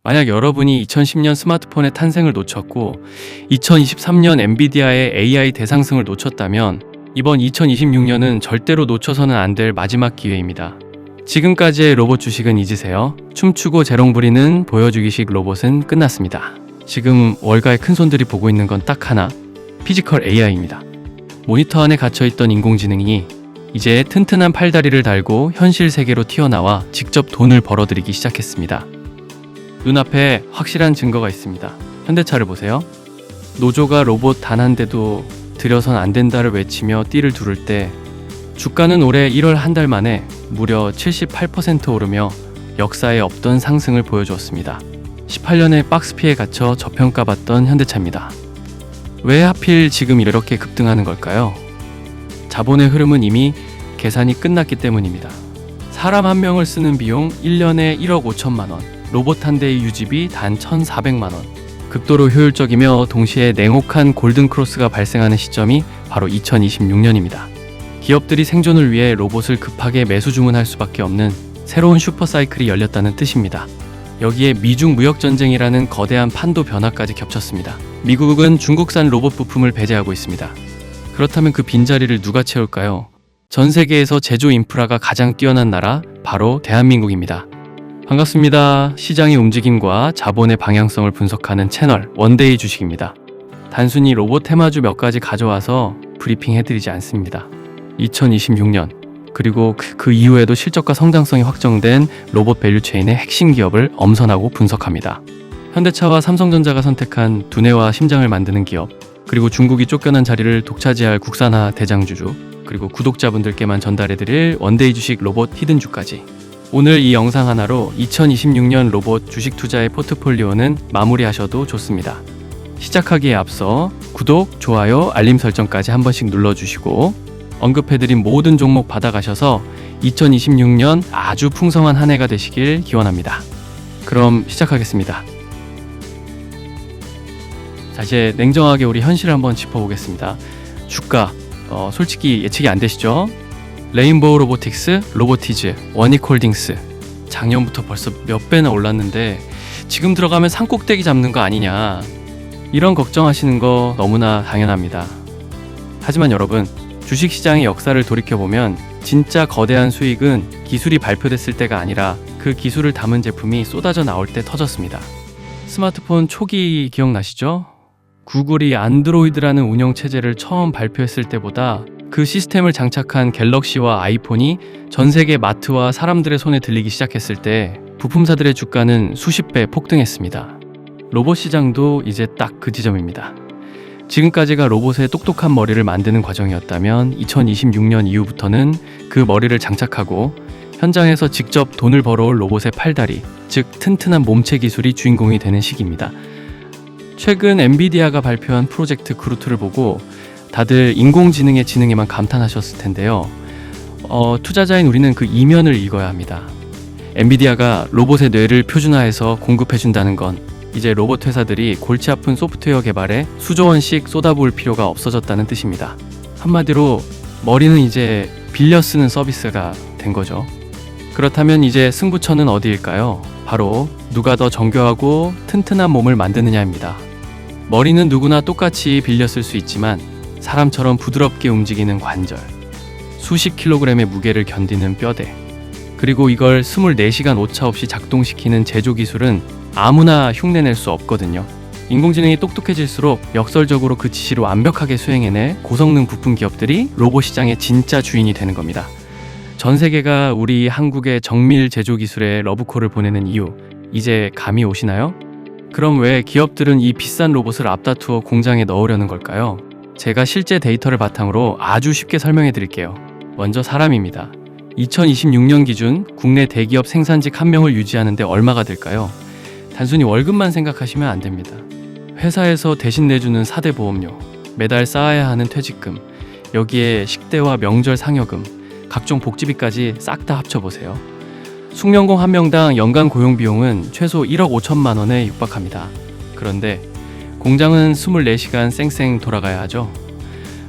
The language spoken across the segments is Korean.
만약 여러분이 2010년 스마트폰의 탄생을 놓쳤고 2023년 엔비디아의 AI 대상승을 놓쳤다면 이번 2026년은 절대로 놓쳐서는 안 될 마지막 기회입니다. 지금까지의 로봇 주식은 잊으세요. 춤추고 재롱 부리는 보여주기식 로봇은 끝났습니다. 지금 월가의 큰손들이 보고 있는 건 딱 하나, 피지컬 AI입니다. 모니터 안에 갇혀있던 인공지능이 이제 튼튼한 팔다리를 달고 현실 세계로 튀어나와 직접 돈을 벌어들이기 시작했습니다. 눈앞에 확실한 증거가 있습니다. 현대차를 보세요. 노조가 로봇 단 한 대도 들여선 안 된다를 외치며 띠를 두를 때 주가는 올해 1월 한 달 만에 무려 78% 오르며 역사에 없던 상승을 보여주었습니다. 18년의 박스피에 갇혀 저평가받던 현대차입니다. 왜 하필 지금 이렇게 급등하는 걸까요? 자본의 흐름은 이미 계산이 끝났기 때문입니다. 사람 한 명을 쓰는 비용 1년에 1억 5천만 원, 로봇 한 대의 유지비 단 1,400만 원. 극도로 효율적이며 동시에 냉혹한 골든크로스가 발생하는 시점이 바로 2026년입니다. 기업들이 생존을 위해 로봇을 급하게 매수 주문할 수밖에 없는 새로운 슈퍼사이클이 열렸다는 뜻입니다. 여기에 미중 무역전쟁이라는 거대한 판도 변화까지 겹쳤습니다. 미국은 중국산 로봇 부품을 배제하고 있습니다. 그렇다면 그 빈자리를 누가 채울까요? 전 세계에서 제조 인프라가 가장 뛰어난 나라, 바로 대한민국입니다. 반갑습니다. 시장의 움직임과 자본의 방향성을 분석하는 채널 원데이 주식입니다. 단순히 로봇 테마주 몇 가지 가져와서 브리핑 해드리지 않습니다. 2026년 그리고 그 이후에도 실적과 성장성이 확정된 로봇 밸류체인의 핵심 기업을 엄선하고 분석합니다. 현대차와 삼성전자가 선택한 두뇌와 심장을 만드는 기업, 그리고 중국이 쫓겨난 자리를 독차지할 국산화 대장주주, 그리고 구독자분들께만 전달해드릴 원데이 주식 로봇 히든주까지. 오늘 이 영상 하나로 2026년 로봇 주식 투자의 포트폴리오는 마무리하셔도 좋습니다. 시작하기에 앞서 구독, 좋아요, 알림 설정까지 한 번씩 눌러주시고 언급해드린 모든 종목 받아가셔서 2026년 아주 풍성한 한 해가 되시길 기원합니다. 그럼 시작하겠습니다. 자, 이제 냉정하게 우리 현실을 한번 짚어보겠습니다. 주가, 솔직히 예측이 안 되시죠? 레인보우 로보틱스, 로보티즈, 원익홀딩스 작년부터 벌써 몇 배나 올랐는데 지금 들어가면 산꼭대기 잡는 거 아니냐, 이런 걱정하시는 거 너무나 당연합니다. 하지만 여러분, 주식시장의 역사를 돌이켜보면 진짜 거대한 수익은 기술이 발표됐을 때가 아니라 그 기술을 담은 제품이 쏟아져 나올 때 터졌습니다. 스마트폰 초기 기억나시죠? 구글이 안드로이드라는 운영체제를 처음 발표했을 때보다 그 시스템을 장착한 갤럭시와 아이폰이 전 세계 마트와 사람들의 손에 들리기 시작했을 때 부품사들의 주가는 수십 배 폭등했습니다. 로봇 시장도 이제 딱 그 지점입니다. 지금까지가 로봇의 똑똑한 머리를 만드는 과정이었다면 2026년 이후부터는 그 머리를 장착하고 현장에서 직접 돈을 벌어올 로봇의 팔다리, 즉 튼튼한 몸체 기술이 주인공이 되는 시기입니다. 최근 엔비디아가 발표한 프로젝트 그루트를 보고 다들 인공지능의 지능에만 감탄하셨을 텐데요. 투자자인 우리는 그 이면을 읽어야 합니다. 엔비디아가 로봇의 뇌를 표준화해서 공급해준다는 건 이제 로봇 회사들이 골치 아픈 소프트웨어 개발에 수조 원씩 쏟아부을 필요가 없어졌다는 뜻입니다. 한마디로 머리는 이제 빌려 쓰는 서비스가 된 거죠. 그렇다면 이제 승부처는 어디일까요? 바로 누가 더 정교하고 튼튼한 몸을 만드느냐입니다. 머리는 누구나 똑같이 빌려 쓸 수 있지만 사람처럼 부드럽게 움직이는 관절, 수십 킬로그램의 무게를 견디는 뼈대, 그리고 이걸 24시간 오차 없이 작동시키는 제조 기술은 아무나 흉내낼 수 없거든요. 인공지능이 똑똑해질수록 역설적으로 그 지시를 완벽하게 수행해낼 고성능 부품 기업들이 로봇 시장의 진짜 주인이 되는 겁니다. 전 세계가 우리 한국의 정밀 제조 기술에 러브콜을 보내는 이유, 이제 감이 오시나요? 그럼 왜 기업들은 이 비싼 로봇을 앞다투어 공장에 넣으려는 걸까요? 제가 실제 데이터를 바탕으로 아주 쉽게 설명해 드릴게요. 먼저 사람입니다. 2026년 기준 국내 대기업 생산직 1명을 유지하는데 얼마가 들까요? 단순히 월급만 생각하시면 안 됩니다. 회사에서 대신 내주는 4대 보험료, 매달 쌓아야 하는 퇴직금, 여기에 식대와 명절 상여금, 각종 복지비까지 싹 다 합쳐보세요. 숙련공 1명당 연간 고용비용은 최소 1억 5천만 원에 육박합니다. 그런데 공장은 24시간 쌩쌩 돌아가야 하죠.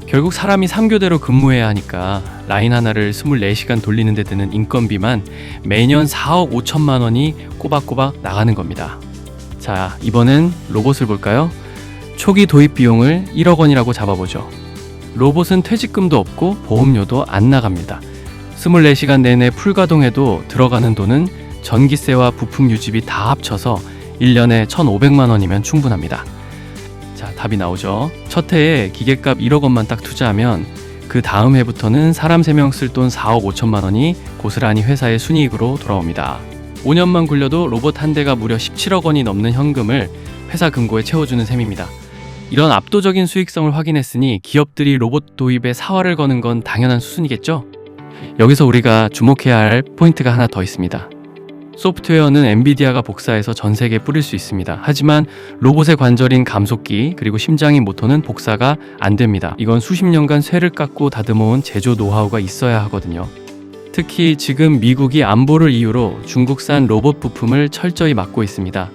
결국 사람이 3교대로 근무해야 하니까 라인 하나를 24시간 돌리는 데 드는 인건비만 매년 4억 5천만 원이 꼬박꼬박 나가는 겁니다. 자, 이번엔 로봇을 볼까요? 초기 도입 비용을 1억 원이라고 잡아보죠. 로봇은 퇴직금도 없고 보험료도 안 나갑니다. 24시간 내내 풀가동해도 들어가는 돈은 전기세와 부품 유지비 다 합쳐서 1년에 1,500만 원이면 충분합니다. 자, 답이 나오죠. 첫 해에 기계값 1억 원만 딱 투자하면 그 다음 해부터는 사람 3명 쓸 돈 4억 5천만 원이 고스란히 회사의 순이익으로 돌아옵니다. 5년만 굴려도 로봇 한 대가 무려 17억 원이 넘는 현금을 회사 금고에 채워주는 셈입니다. 이런 압도적인 수익성을 확인했으니 기업들이 로봇 도입에 사활을 거는 건 당연한 수순이겠죠? 여기서 우리가 주목해야 할 포인트가 하나 더 있습니다. 소프트웨어는 엔비디아가 복사해서 전 세계에 뿌릴 수 있습니다. 하지만 로봇의 관절인 감속기 그리고 심장인 모터는 복사가 안 됩니다. 이건 수십 년간 쇠를 깎고 다듬어온 제조 노하우가 있어야 하거든요. 특히 지금 미국이 안보를 이유로 중국산 로봇 부품을 철저히 막고 있습니다.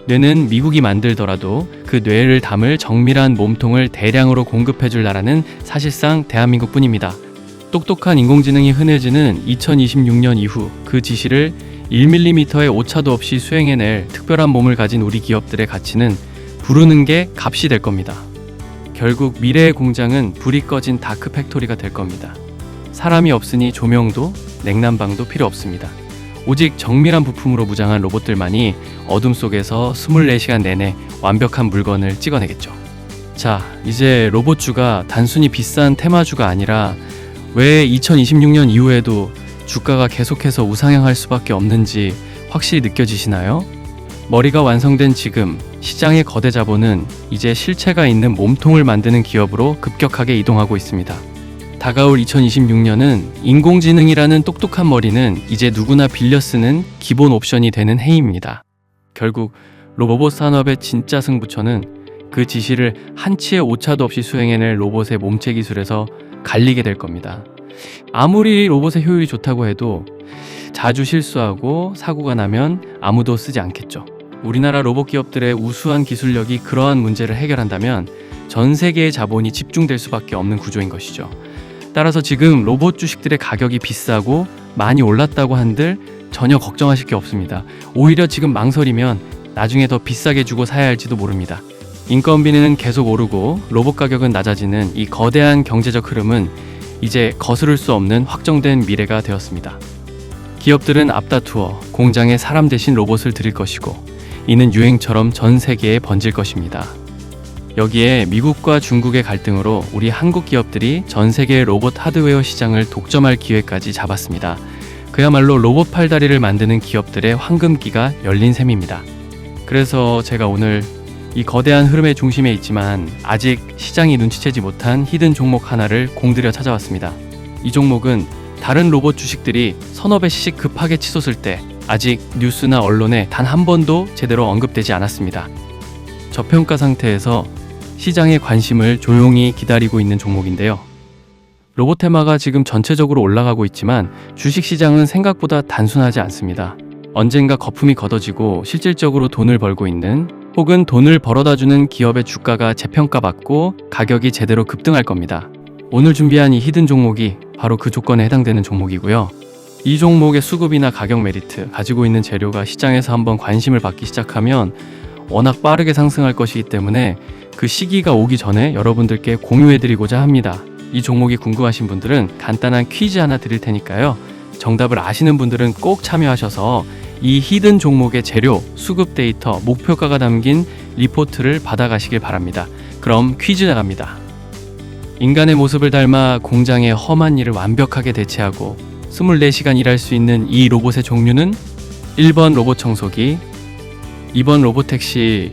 뇌는 미국이 만들더라도 그 뇌를 담을 정밀한 몸통을 대량으로 공급해줄 나라는 사실상 대한민국뿐입니다. 똑똑한 인공지능이 흔해지는 2026년 이후 그 지시를 1mm의 오차도 없이 수행해낼 특별한 몸을 가진 우리 기업들의 가치는 부르는 게 값이 될 겁니다. 결국 미래의 공장은 불이 꺼진 다크 팩토리가 될 겁니다. 사람이 없으니 조명도 냉난방도 필요 없습니다. 오직 정밀한 부품으로 무장한 로봇들만이 어둠 속에서 24시간 내내 완벽한 물건을 찍어내겠죠. 자, 이제 로봇주가 단순히 비싼 테마주가 아니라 왜 2026년 이후에도 주가가 계속해서 우상향할 수밖에 없는지 확실히 느껴지시나요? 머리가 완성된 지금 시장의 거대 자본은 이제 실체가 있는 몸통을 만드는 기업으로 급격하게 이동하고 있습니다. 다가올 2026년은 인공지능이라는 똑똑한 머리는 이제 누구나 빌려 쓰는 기본 옵션이 되는 해입니다. 결국 로봇 산업의 진짜 승부처는 그 지시를 한치의 오차도 없이 수행해낼 로봇의 몸체 기술에서 갈리게 될 겁니다. 아무리 로봇의 효율이 좋다고 해도 자주 실수하고 사고가 나면 아무도 쓰지 않겠죠. 우리나라 로봇 기업들의 우수한 기술력이 그러한 문제를 해결한다면 전 세계의 자본이 집중될 수밖에 없는 구조인 것이죠. 따라서 지금 로봇 주식들의 가격이 비싸고 많이 올랐다고 한들 전혀 걱정하실 게 없습니다. 오히려 지금 망설이면 나중에 더 비싸게 주고 사야 할지도 모릅니다. 인건비는 계속 오르고 로봇 가격은 낮아지는 이 거대한 경제적 흐름은 이제 거스를 수 없는 확정된 미래가 되었습니다. 기업들은 앞다투어 공장에 사람 대신 로봇을 들일 것이고 이는 유행처럼 전 세계에 번질 것입니다. 여기에 미국과 중국의 갈등으로 우리 한국 기업들이 전 세계 로봇 하드웨어 시장을 독점할 기회까지 잡았습니다. 그야말로 로봇 팔다리를 만드는 기업들의 황금기가 열린 셈입니다. 그래서 제가 오늘 이 거대한 흐름의 중심에 있지만 아직 시장이 눈치채지 못한 히든 종목 하나를 공들여 찾아왔습니다. 이 종목은 다른 로봇 주식들이 서너 배씩 급하게 치솟을 때 아직 뉴스나 언론에 단 한 번도 제대로 언급되지 않았습니다. 저평가 상태에서 시장의 관심을 조용히 기다리고 있는 종목인데요. 로봇 테마가 지금 전체적으로 올라가고 있지만 주식시장은 생각보다 단순하지 않습니다. 언젠가 거품이 걷어지고 실질적으로 돈을 벌고 있는 혹은 돈을 벌어다주는 기업의 주가가 재평가받고 가격이 제대로 급등할 겁니다. 오늘 준비한 이 히든 종목이 바로 그 조건에 해당되는 종목이고요. 이 종목의 수급이나 가격 메리트, 가지고 있는 재료가 시장에서 한번 관심을 받기 시작하면 워낙 빠르게 상승할 것이기 때문에 그 시기가 오기 전에 여러분들께 공유해드리고자 합니다. 이 종목이 궁금하신 분들은 간단한 퀴즈 하나 드릴 테니까요. 정답을 아시는 분들은 꼭 참여하셔서 이 히든 종목의 재료, 수급 데이터, 목표가가 담긴 리포트를 받아가시길 바랍니다. 그럼 퀴즈 나갑니다. 인간의 모습을 닮아 공장의 험한 일을 완벽하게 대체하고 24시간 일할 수 있는 이 로봇의 종류는 1번 로봇 청소기, 2번 로봇 택시,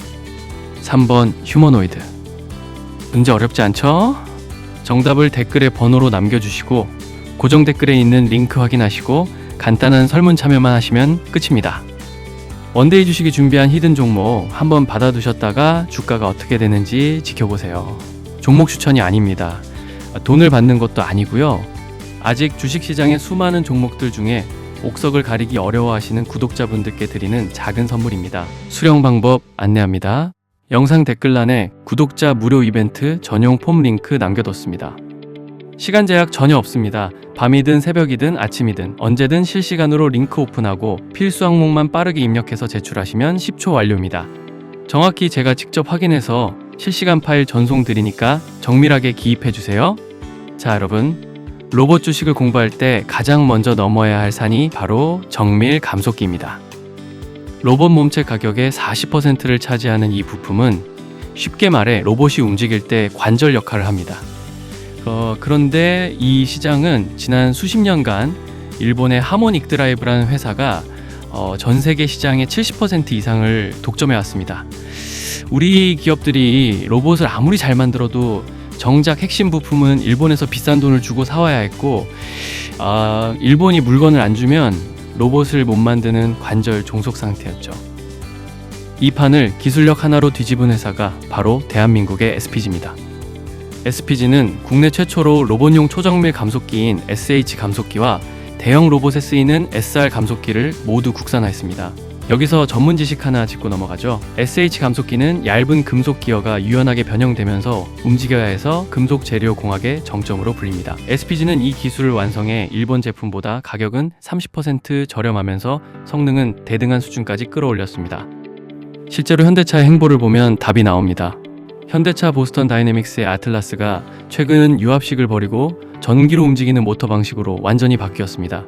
3번 휴머노이드. 문제 어렵지 않죠? 정답을 댓글에 번호로 남겨주시고 고정 댓글에 있는 링크 확인하시고 간단한 설문 참여만 하시면 끝입니다. 원데이 주식이 준비한 히든 종목 한번 받아두셨다가 주가가 어떻게 되는지 지켜보세요. 종목 추천이 아닙니다. 돈을 받는 것도 아니고요. 아직 주식시장의 수많은 종목들 중에 옥석을 가리기 어려워하시는 구독자분들께 드리는 작은 선물입니다. 수령 방법 안내합니다. 영상 댓글란에 구독자 무료 이벤트 전용 폼 링크 남겨뒀습니다. 시간 제약 전혀 없습니다. 밤이든 새벽이든 아침이든 언제든 실시간으로 링크 오픈하고 필수 항목만 빠르게 입력해서 제출하시면 10초 완료입니다. 정확히 제가 직접 확인해서 실시간 파일 전송 드리니까 정밀하게 기입해 주세요. 자, 여러분. 로봇 주식을 공부할 때 가장 먼저 넘어야 할 산이 바로 정밀 감속기입니다. 로봇 몸체 가격의 40%를 차지하는 이 부품은 쉽게 말해 로봇이 움직일 때 관절 역할을 합니다. 그런데 이 시장은 지난 수십 년간 일본의 하모닉 드라이브라는 회사가 전 세계 시장의 70% 이상을 독점해 왔습니다. 우리 기업들이 로봇을 아무리 잘 만들어도 정작 핵심 부품은 일본에서 비싼 돈을 주고 사와야 했고, 일본이 물건을 안 주면 로봇을 못 만드는 관절 종속 상태였죠. 이 판을 기술력 하나로 뒤집은 회사가 바로 대한민국의 SPG입니다. SPG는 국내 최초로 로봇용 초정밀 감속기인 SH 감속기와 대형 로봇에 쓰이는 SR 감속기를 모두 국산화했습니다. 여기서 전문 지식 하나 짚고 넘어가죠. SH 감속기는 얇은 금속 기어가 유연하게 변형되면서 움직여야 해서 금속 재료 공학의 정점으로 불립니다. SPG는 이 기술을 완성해 일본 제품보다 가격은 30% 저렴하면서 성능은 대등한 수준까지 끌어올렸습니다. 실제로 현대차의 행보를 보면 답이 나옵니다. 현대차 보스턴 다이내믹스의 아틀라스가 최근 유압식을 버리고 전기로 움직이는 모터 방식으로 완전히 바뀌었습니다.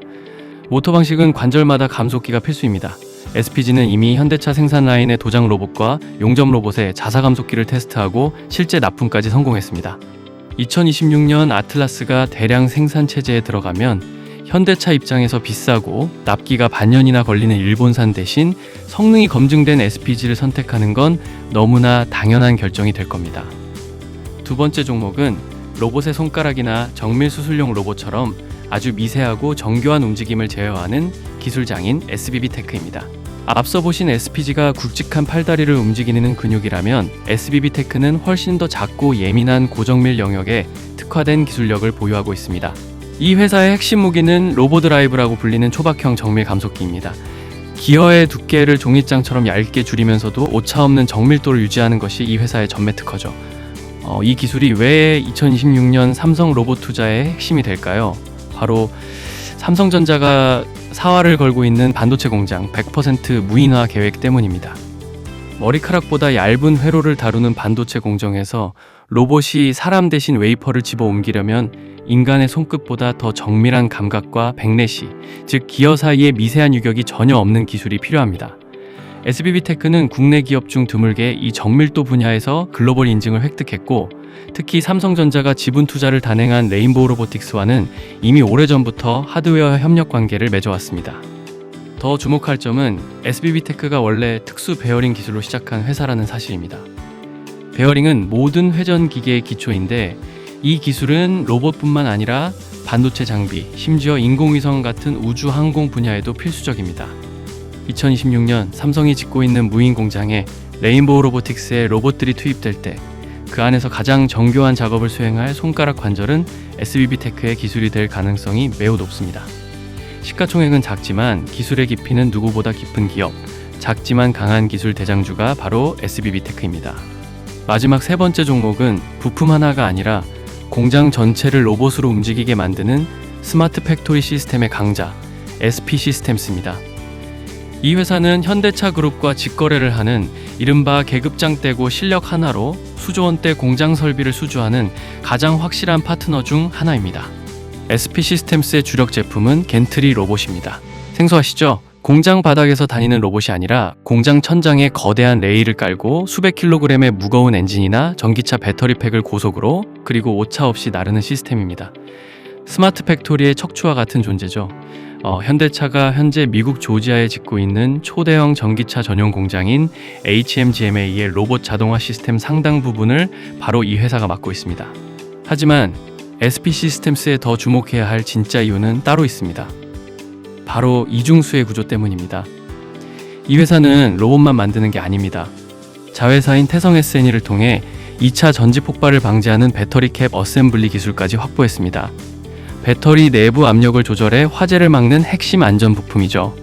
모터 방식은 관절마다 감속기가 필수입니다. SPG는 이미 현대차 생산 라인의 도장 로봇과 용접 로봇의 자사 감속기를 테스트하고 실제 납품까지 성공했습니다. 2026년 아틀라스가 대량 생산 체제에 들어가면 현대차 입장에서 비싸고 납기가 반년이나 걸리는 일본산 대신 성능이 검증된 SPG를 선택하는 건 너무나 당연한 결정이 될 겁니다. 두 번째 종목은 로봇의 손가락이나 정밀 수술용 로봇처럼 아주 미세하고 정교한 움직임을 제어하는 기술장인 SBB테크입니다. 앞서 보신 SPG가 굵직한 팔다리를 움직이는 근육이라면 SBB테크는 훨씬 더 작고 예민한 고정밀 영역에 특화된 기술력을 보유하고 있습니다. 이 회사의 핵심 무기는 로보드라이브라고 불리는 초박형 정밀 감속기입니다. 기어의 두께를 종이장처럼 얇게 줄이면서도 오차없는 정밀도를 유지하는 것이 이 회사의 전매 특허죠. 이 기술이 왜 2026년 삼성 로봇 투자의 핵심이 될까요? 바로 삼성전자가 사활을 걸고 있는 반도체 공장 100% 무인화 계획 때문입니다. 머리카락보다 얇은 회로를 다루는 반도체 공정에서 로봇이 사람 대신 웨이퍼를 집어 옮기려면 인간의 손끝보다 더 정밀한 감각과 백내시, 즉 기어 사이의 미세한 유격이 전혀 없는 기술이 필요합니다. SBB테크는 국내 기업 중 드물게 이 정밀도 분야에서 글로벌 인증을 획득했고, 특히 삼성전자가 지분 투자를 단행한 레인보우 로보틱스와는 이미 오래전부터 하드웨어 협력 관계를 맺어왔습니다. 더 주목할 점은 SBB테크가 원래 특수 베어링 기술로 시작한 회사라는 사실입니다. 베어링은 모든 회전 기계의 기초인데 이 기술은 로봇뿐만 아니라 반도체 장비, 심지어 인공위성 같은 우주 항공 분야에도 필수적입니다. 2026년 삼성이 짓고 있는 무인 공장에 레인보우 로보틱스의 로봇들이 투입될 때 그 안에서 가장 정교한 작업을 수행할 손가락 관절은 SBB테크의 기술이 될 가능성이 매우 높습니다. 시가총액은 작지만 기술의 깊이는 누구보다 깊은 기업, 작지만 강한 기술 대장주가 바로 SBB테크입니다. 마지막 세 번째 종목은 부품 하나가 아니라 공장 전체를 로봇으로 움직이게 만드는 스마트 팩토리 시스템의 강자, SP 시스템스입니다. 이 회사는 현대차 그룹과 직거래를 하는 이른바 계급장 떼고 실력 하나로 수조 원대 공장 설비를 수주하는 가장 확실한 파트너 중 하나입니다. SP 시스템스의 주력 제품은 겐트리 로봇입니다. 생소하시죠? 공장 바닥에서 다니는 로봇이 아니라 공장 천장에 거대한 레일을 깔고 수백 킬로그램의 무거운 엔진이나 전기차 배터리 팩을 고속으로 그리고 오차 없이 나르는 시스템입니다. 스마트 팩토리의 척추와 같은 존재죠. 현대차가 현재 미국 조지아에 짓고 있는 초대형 전기차 전용 공장인 HMGMA의 로봇 자동화 시스템 상당 부분을 바로 이 회사가 맡고 있습니다. 하지만 SP 시스템스에 더 주목해야 할 진짜 이유는 따로 있습니다. 바로 이중수의 구조 때문입니다. 이 회사는 로봇만 만드는 게 아닙니다. 자회사인 태성 S&E를 통해 2차 전지 폭발을 방지하는 배터리 캡 어셈블리 기술까지 확보했습니다. 배터리 내부 압력을 조절해 화재를 막는 핵심 안전 부품이죠.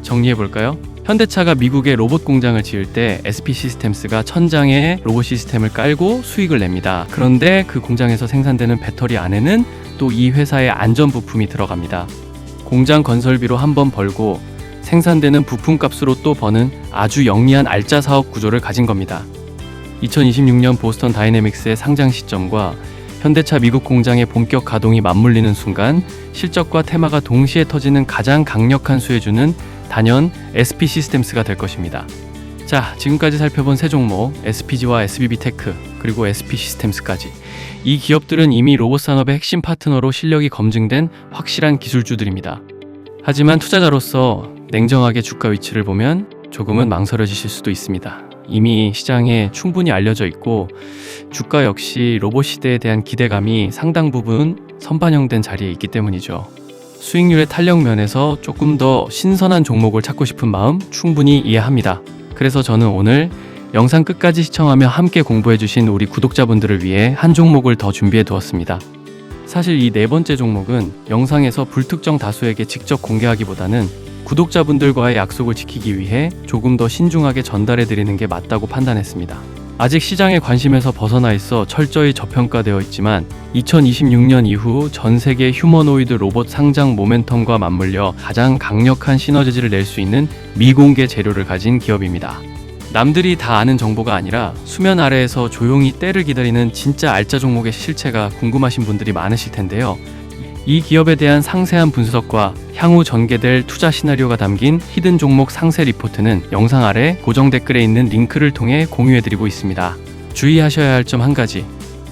정리해볼까요? 현대차가 미국에 로봇 공장을 지을 때 SP 시스템스가 천장에 로봇 시스템을 깔고 수익을 냅니다. 그런데 그 공장에서 생산되는 배터리 안에는 또 이 회사의 안전 부품이 들어갑니다. 공장 건설비로 한번 벌고 생산되는 부품값으로 또 버는 아주 영리한 알짜 사업 구조를 가진 겁니다. 2026년 보스턴 다이내믹스의 상장 시점과 현대차 미국 공장의 본격 가동이 맞물리는 순간 실적과 테마가 동시에 터지는 가장 강력한 수혜주는 단연 SP 시스템스가 될 것입니다. 자, 지금까지 살펴본 세 종목 SPG와 SBB테크 그리고 SP 시스템스까지, 이 기업들은 이미 로봇 산업의 핵심 파트너로 실력이 검증된 확실한 기술주들입니다. 하지만 투자자로서 냉정하게 주가 위치를 보면 조금은 망설여지실 수도 있습니다. 이미 시장에 충분히 알려져 있고 주가 역시 로봇 시대에 대한 기대감이 상당 부분 선반영된 자리에 있기 때문이죠. 수익률의 탄력 면에서 조금 더 신선한 종목을 찾고 싶은 마음 충분히 이해합니다. 그래서 저는 오늘 영상 끝까지 시청하며 함께 공부해주신 우리 구독자분들을 위해 한 종목을 더 준비해 두었습니다. 사실 이 네 번째 종목은 영상에서 불특정 다수에게 직접 공개하기보다는 구독자분들과의 약속을 지키기 위해 조금 더 신중하게 전달해 드리는 게 맞다고 판단했습니다. 아직 시장의 관심에서 벗어나 있어 철저히 저평가되어 있지만 2026년 이후 전 세계 휴머노이드 로봇 상장 모멘텀과 맞물려 가장 강력한 시너지를 낼 수 있는 미공개 재료를 가진 기업입니다. 남들이 다 아는 정보가 아니라 수면 아래에서 조용히 때를 기다리는 진짜 알짜 종목의 실체가 궁금하신 분들이 많으실 텐데요. 이 기업에 대한 상세한 분석과 향후 전개될 투자 시나리오가 담긴 히든 종목 상세 리포트는 영상 아래 고정 댓글에 있는 링크를 통해 공유해드리고 있습니다. 주의하셔야 할 점 한 가지,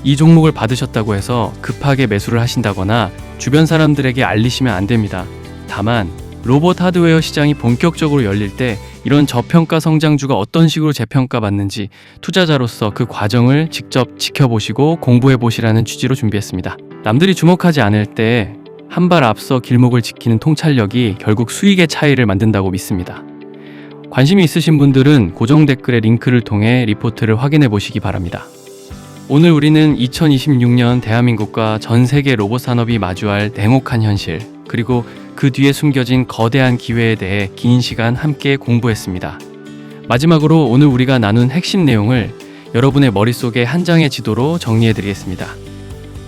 이 종목을 받으셨다고 해서 급하게 매수를 하신다거나 주변 사람들에게 알리시면 안 됩니다. 다만 로봇 하드웨어 시장이 본격적으로 열릴 때 이런 저평가 성장주가 어떤 식으로 재평가받는지 투자자로서 그 과정을 직접 지켜보시고 공부해보시라는 취지로 준비했습니다. 남들이 주목하지 않을 때 한 발 앞서 길목을 지키는 통찰력이 결국 수익의 차이를 만든다고 믿습니다. 관심이 있으신 분들은 고정 댓글의 링크를 통해 리포트를 확인해 보시기 바랍니다. 오늘 우리는 2026년 대한민국과 전 세계 로봇 산업이 마주할 냉혹한 현실, 그리고 그 뒤에 숨겨진 거대한 기회에 대해 긴 시간 함께 공부했습니다. 마지막으로 오늘 우리가 나눈 핵심 내용을 여러분의 머릿속에 한 장의 지도로 정리해 드리겠습니다.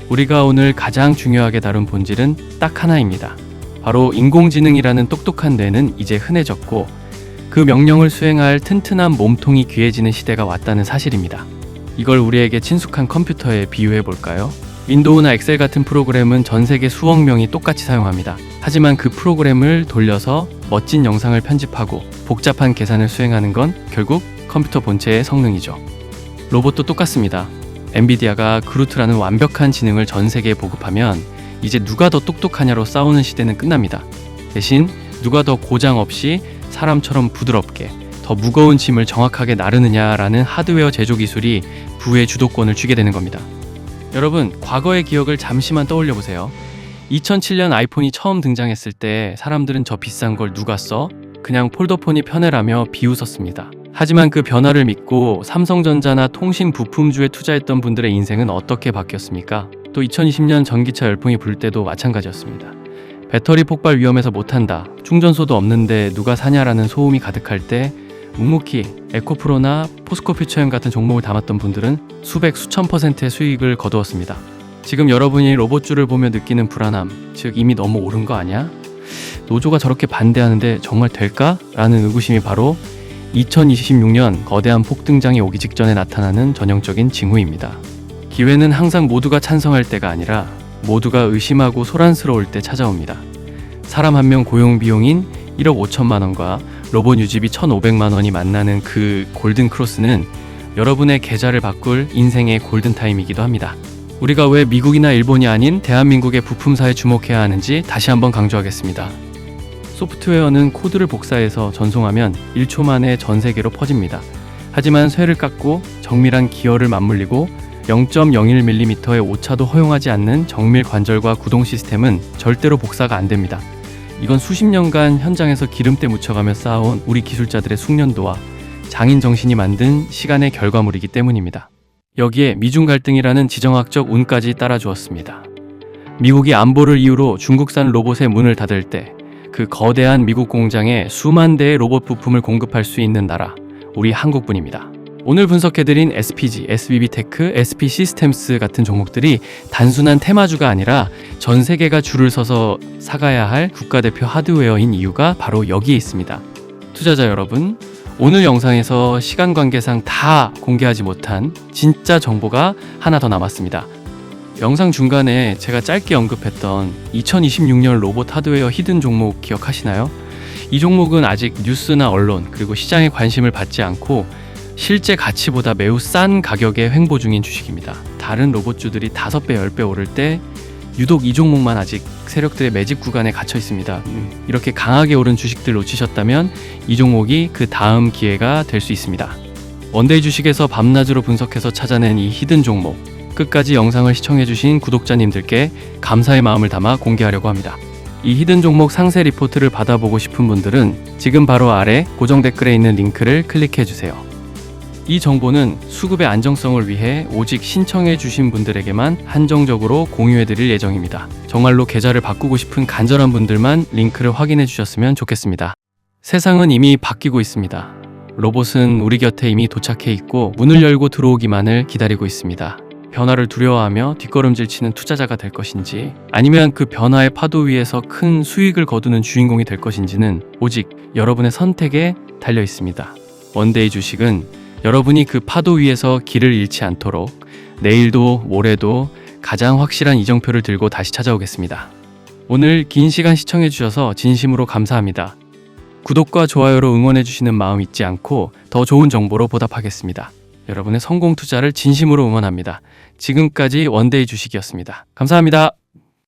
우리가 오늘 가장 중요하게 다룬 본질은 딱 하나입니다. 바로 인공지능이라는 똑똑한 뇌는 이제 흔해졌고 그 명령을 수행할 튼튼한 몸통이 귀해지는 시대가 왔다는 사실입니다. 이걸 우리에게 친숙한 컴퓨터에 비유해 볼까요? 윈도우나 엑셀 같은 프로그램은 전 세계 수억 명이 똑같이 사용합니다. 하지만 그 프로그램을 돌려서 멋진 영상을 편집하고 복잡한 계산을 수행하는 건 결국 컴퓨터 본체의 성능이죠. 로봇도 똑같습니다. 엔비디아가 그루트라는 완벽한 지능을 전 세계에 보급하면 이제 누가 더 똑똑하냐로 싸우는 시대는 끝납니다. 대신 누가 더 고장 없이 사람처럼 부드럽게 더 무거운 짐을 정확하게 나르느냐라는 하드웨어 제조 기술이 부의 주도권을 쥐게 되는 겁니다. 여러분, 과거의 기억을 잠시만 떠올려 보세요. 2007년 아이폰이 처음 등장했을 때 사람들은 저 비싼 걸 누가 써? 그냥 폴더폰이 편해라며 비웃었습니다. 하지만 그 변화를 믿고 삼성전자나 통신 부품주에 투자했던 분들의 인생은 어떻게 바뀌었습니까? 또 2020년 전기차 열풍이 불 때도 마찬가지였습니다. 배터리 폭발 위험해서 못한다, 충전소도 없는데 누가 사냐라는 소음이 가득할 때 묵묵히 에코프로나 포스코퓨처엠 같은 종목을 담았던 분들은 수백 수천 %의 수익을 거두었습니다. 지금 여러분이 로봇주를 보며 느끼는 불안함, 즉 이미 너무 오른 거 아니야? 노조가 저렇게 반대하는데 정말 될까? 라는 의구심이 바로 2026년 거대한 폭등장이 오기 직전에 나타나는 전형적인 징후입니다. 기회는 항상 모두가 찬성할 때가 아니라 모두가 의심하고 소란스러울 때 찾아옵니다. 사람 한 명 고용 비용인 1억 5천만 원과 로봇 유지비 1,500만 원이 만나는 그 골든 크로스는 여러분의 계좌를 바꿀 인생의 골든 타임이기도 합니다. 우리가 왜 미국이나 일본이 아닌 대한민국의 부품사에 주목해야 하는지 다시 한번 강조하겠습니다. 소프트웨어는 코드를 복사해서 전송하면 1초 만에 전 세계로 퍼집니다. 하지만 쇠를 깎고 정밀한 기어를 맞물리고 0.01mm의 오차도 허용하지 않는 정밀 관절과 구동 시스템은 절대로 복사가 안 됩니다. 이건 수십 년간 현장에서 기름때 묻혀가며 쌓아온 우리 기술자들의 숙련도와 장인 정신이 만든 시간의 결과물이기 때문입니다. 여기에 미중 갈등이라는 지정학적 운까지 따라주었습니다. 미국이 안보를 이유로 중국산 로봇의 문을 닫을 때 그 거대한 미국 공장에 수만 대의 로봇 부품을 공급할 수 있는 나라, 우리 한국뿐입니다. 오늘 분석해드린 SPG, SBB테크, SP 시스템스 같은 종목들이 단순한 테마주가 아니라 전 세계가 줄을 서서 사가야 할 국가대표 하드웨어인 이유가 바로 여기에 있습니다. 투자자 여러분, 오늘 영상에서 시간 관계상 다 공개하지 못한 진짜 정보가 하나 더 남았습니다. 영상 중간에 제가 짧게 언급했던 2026년 로봇 하드웨어 히든 종목 기억하시나요? 이 종목은 아직 뉴스나 언론 그리고 시장의 관심을 받지 않고 실제 가치보다 매우 싼 가격에 횡보 중인 주식입니다. 다른 로봇주들이 5배, 10배 오를 때 유독 이 종목만 아직 세력들의 매집 구간에 갇혀 있습니다. 이렇게 강하게 오른 주식들 놓치셨다면 이 종목이 그 다음 기회가 될 수 있습니다. 원데이 주식에서 밤낮으로 분석해서 찾아낸 이 히든 종목, 끝까지 영상을 시청해주신 구독자님들께 감사의 마음을 담아 공개하려고 합니다. 이 히든 종목 상세 리포트를 받아보고 싶은 분들은 지금 바로 아래 고정 댓글에 있는 링크를 클릭해주세요. 이 정보는 수급의 안정성을 위해 오직 신청해주신 분들에게만 한정적으로 공유해드릴 예정입니다. 정말로 계좌를 바꾸고 싶은 간절한 분들만 링크를 확인해주셨으면 좋겠습니다. 세상은 이미 바뀌고 있습니다. 로봇은 우리 곁에 이미 도착해 있고 문을 열고 들어오기만을 기다리고 있습니다. 변화를 두려워하며 뒷걸음질 치는 투자자가 될 것인지, 아니면 그 변화의 파도 위에서 큰 수익을 거두는 주인공이 될 것인지는 오직 여러분의 선택에 달려 있습니다. 원데이 주식은 여러분이 그 파도 위에서 길을 잃지 않도록 내일도 모레도 가장 확실한 이정표를 들고 다시 찾아오겠습니다. 오늘 긴 시간 시청해 주셔서 진심으로 감사합니다. 구독과 좋아요로 응원해 주시는 마음 잊지 않고 더 좋은 정보로 보답하겠습니다. 여러분의 성공 투자를 진심으로 응원합니다. 지금까지 원데이 주식이었습니다. 감사합니다.